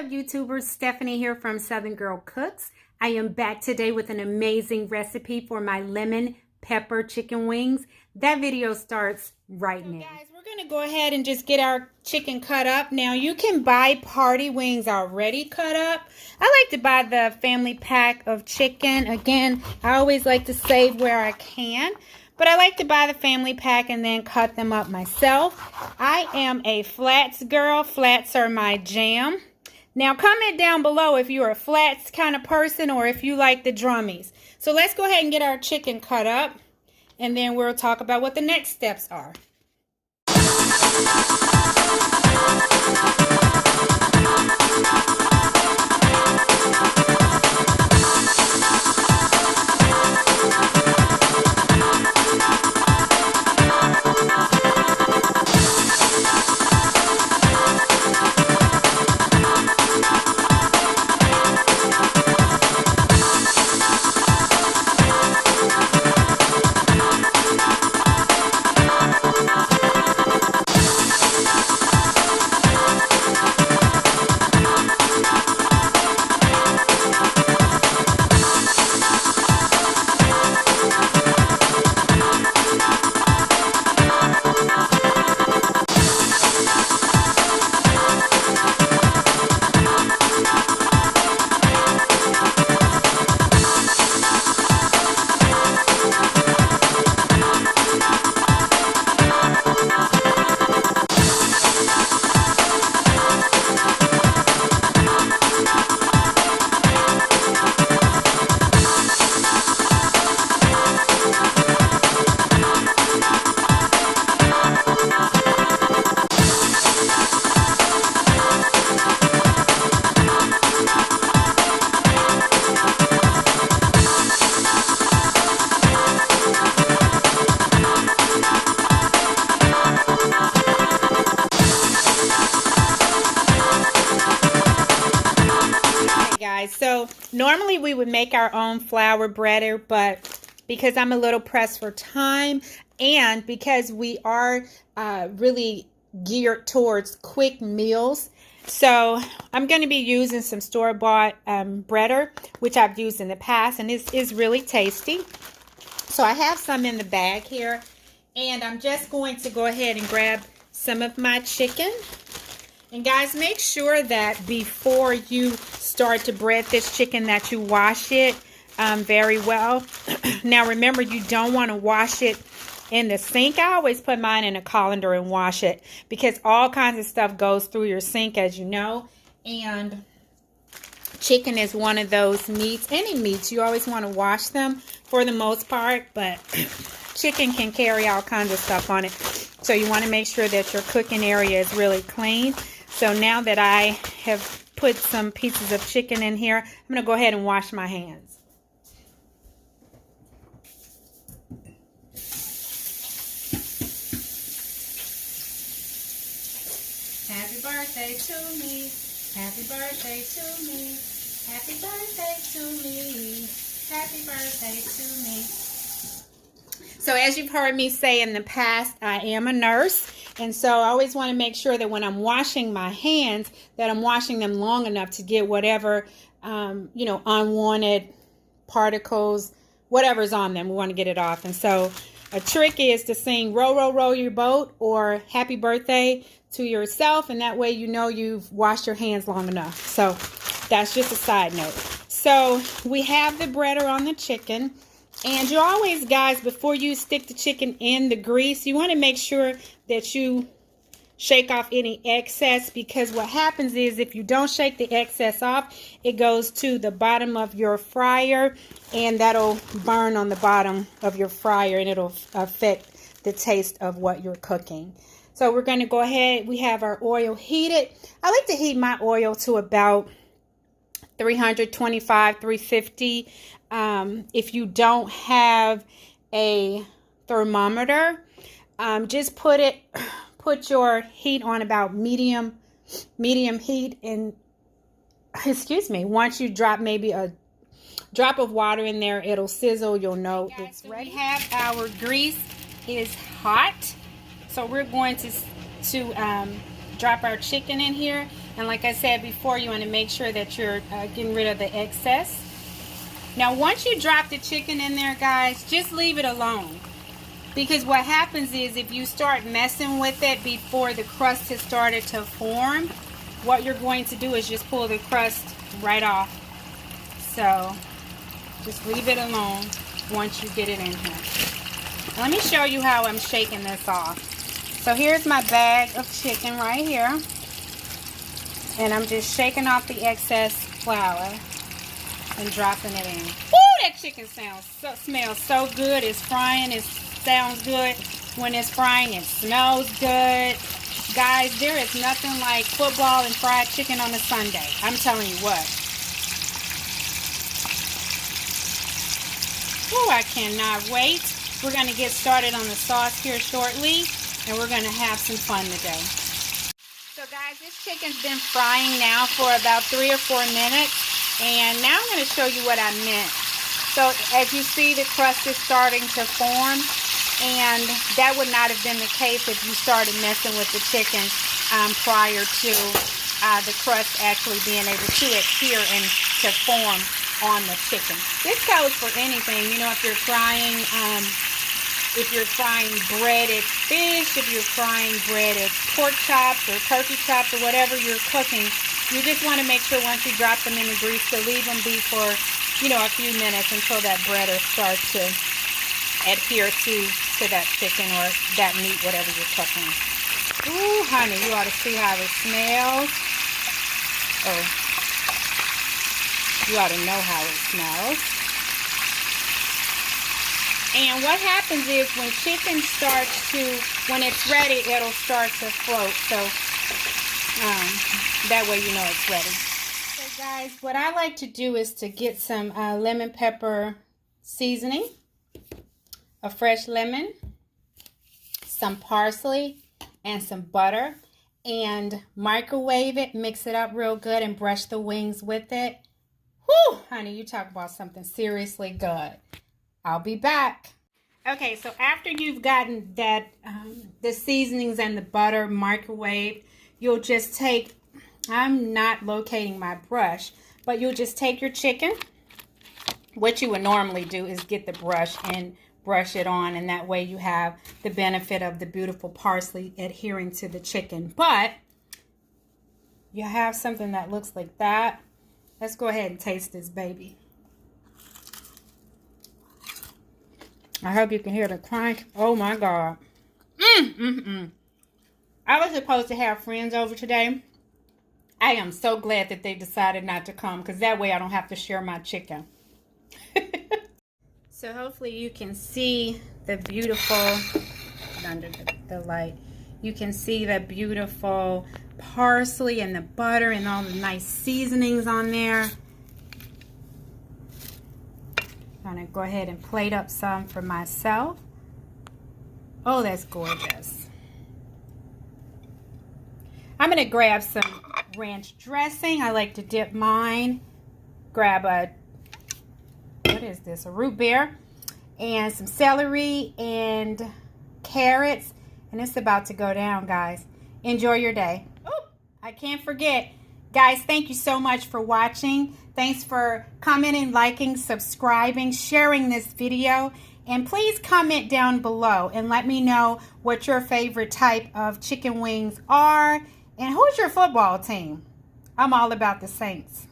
YouTubers? Stephanie here from Southern Girl Cooks. I am back today with an amazing recipe for my lemon pepper chicken wings. That video starts right now. Guys, we're going to go ahead and just get our chicken cut up. Now you can buy party wings already cut up. I like to buy the family pack of chicken. Again, I always like to save where I can. But I like to buy the family pack and then cut them up myself. I am a flats girl. Flats are my jam. Now comment down below if you're a flats kind of person or if you like the drummies. So let's go ahead and get our chicken cut up. And then we'll talk about what the next steps are. So normally we would make our own flour breader, but because I'm a little pressed for time and because we are really geared towards quick meals, so I'm going to be using some store-bought breader, which I've used in the past, and this is really tasty. So I have some in the bag here, and I'm just going to go ahead and grab some of my chicken. And guys, make sure that before you start to bread this chicken that you wash it very well. Now remember, you don't want to wash it in the sink. I always put mine in a colander and wash it because all kinds of stuff goes through your sink, as you know. And chicken is one of those meats. Any meats, you always want to wash them for the most part, but chicken can carry all kinds of stuff on it. So you want to make sure that your cooking area is really clean. So now that I have put some pieces of chicken in here, I'm going to go ahead and wash my hands. Happy birthday to me. Happy birthday to me. Happy birthday to me. Happy birthday to me. So as you've heard me say in the past, I am a nurse. And so I always want to make sure that when I'm washing my hands, that I'm washing them long enough to get whatever, unwanted particles, whatever's on them. We want to get it off. And so a trick is to sing row, row, row your boat or happy birthday to yourself. And that way you know you've washed your hands long enough. So that's just a side note. So we have the breader on the chicken. And you always, guys, before you stick the chicken in the grease, you want to make sure that you shake off any excess, because what happens is if you don't shake the excess off, it goes to the bottom of your fryer and that'll burn on the bottom of your fryer and it'll affect the taste of what you're cooking. So we're going to go ahead. We have our oil heated. I like to heat my oil to about 325, 350. If you don't have a thermometer, just put your heat on about medium heat, and once you drop maybe a drop of water in there, it'll sizzle. You'll know it's ready. We have our grease is hot, so we're going to drop our chicken in here. And like I said before, you want to make sure that you're getting rid of the excess. Now, once you drop the chicken in there, guys, just leave it alone. Because what happens is if you start messing with it before the crust has started to form, what you're going to do is just pull the crust right off. So just leave it alone once you get it in here. Let me show you how I'm shaking this off. So here's my bag of chicken right here. And I'm just shaking off the excess flour and dropping it in. Woo, that chicken smells so good. It's frying. It sounds good. When it's frying, it smells good. Guys, there is nothing like football and fried chicken on a Sunday. I'm telling you what. Oh, I cannot wait. We're going to get started on the sauce here shortly, and we're going to have some fun today. So guys, this chicken's been frying now for about 3 or 4 minutes, and now I'm going to show you what I meant. So as you see, the crust is starting to form, and that would not have been the case if you started messing with the chicken prior to the crust actually being able to adhere and to form on the chicken. This goes for anything, you know, if you're frying breaded fish, if you're frying breaded pork chops or turkey chops or whatever you're cooking, you just want to make sure once you drop them in the grease to leave them be for, you know, a few minutes until that breader starts to adhere to that chicken or that meat, whatever you're cooking. Ooh, honey, you ought to see how it smells. Oh. You ought to know how it smells. And what happens is when chicken starts to, when it's ready, it'll start to float. So that way you know it's ready. So guys, what I like to do is to get some lemon pepper seasoning, a fresh lemon, some parsley, and some butter. And microwave it, mix it up real good, and brush the wings with it. Whew, honey, you talk about something seriously good. I'll be back. Okay, so after you've gotten that, the seasonings and the butter microwaved, you'll just take, I'm not locating my brush, but you'll just take your chicken. What you would normally do is get the brush and brush it on, and that way you have the benefit of the beautiful parsley adhering to the chicken. But you have something that looks like that. Let's go ahead and taste this baby. I hope you can hear the crunch. Oh my God. I was supposed to have friends over today. I am so glad that they decided not to come, because that way I don't have to share my chicken. So hopefully you can see the beautiful, under the light, you can see the beautiful parsley and the butter and all the nice seasonings on there. I'm going to go ahead and plate up some for myself. Oh, that's gorgeous. I'm going to grab some ranch dressing. I like to dip mine. Grab a, what is this, a root beer, and some celery and carrots. And it's about to go down, guys. Enjoy your day. Oh, I can't forget. Guys, thank you so much for watching. Thanks for commenting, liking, subscribing, sharing this video. And please comment down below and let me know what your favorite type of chicken wings are. And who's your football team? I'm all about the Saints.